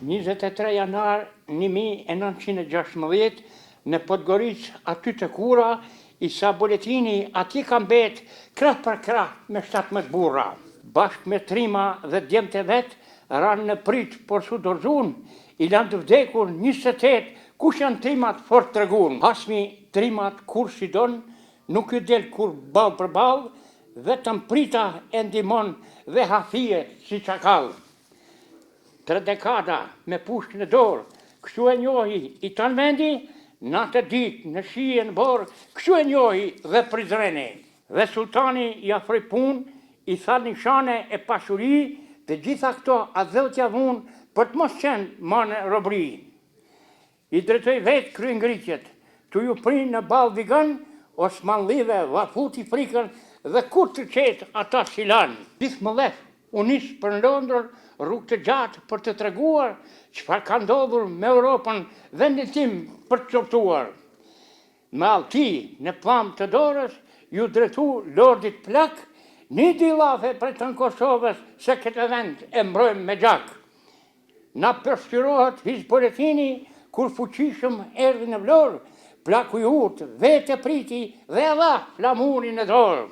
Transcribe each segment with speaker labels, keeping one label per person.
Speaker 1: 23 janar 1916 në Podgoric, aty të Kura, i sa buletini aty ka mbet krah për krah me 17 burra. Bashkë me trima dhe djemët e vetë, ranë në prit por su dorëzun, i lanë të vdekur 28, kush janë trimat fort tregun. Hasmi trimat kur si don, nuk i del kur ball për ball, vetëm prita e ndimon dhe hafije si çakall. 3 dekada me pushkë në dorë, kështu e njohi i tanë vendi, natë ditë në shije në borë, kështu e njohi dhe Prizreni. Dhe sultani i afroi punë, i tha nishane e pashuri, dhe gjitha këto adhëtja vunë për të mos qenë manë robri. I drejtoi vetë kryengritjet, tu ju prinë në balë vigan, Osmanlive vafuti frikën dhe kur të qetë ata silan. Gjithë më lef, unis për Londër, rrugë të gjatë për të treguar çfarë ka ndodhur me Europën vendin tim për të çortuar. Me allti në pam të dorës ju drejtu lordit plak, një dillafe për të në Kosovës se këtë vend e mbrojmë me gjak. Na përshtyrohet Hizboletini kur fuqishëm erdhi në Vlorë, plaku i urtë vete priti dhe dha flamurin e dorë.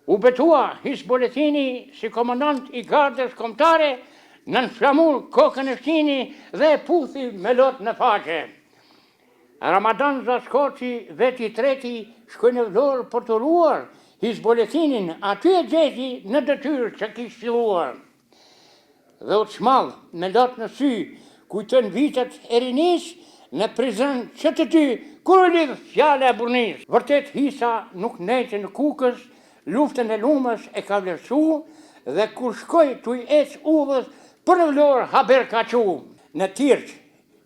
Speaker 1: U betua Hizboletini si komandant i gardës kombëtare, nën flamur kokën e shtini dhe e puthi me lot në faqe. Ramadan Zaskoci, veti treti, shkoi në Vlorë për të ruar Hizboletinin, aty e gjeti në detyrë që kishte filluar. Dhe u çmall me lot në sy, kujton vitet e rinis, në prizren që të ty, kur u lidh fjala e burnis. Vërtet hisa nuk nejtë në Kukës, luftën e lumës e ka vlerësu, dhe kur shkoj tu i ec udhës, për në Vlorë haber ka qu. Në Tirq,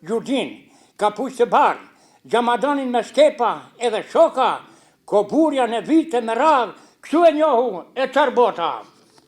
Speaker 1: Gjurgjin, Kapuq të Bardh, Gjamadanin me Skepa edhe Shoka, Koburja në vite me radhë, kështu e njohu e tërbota.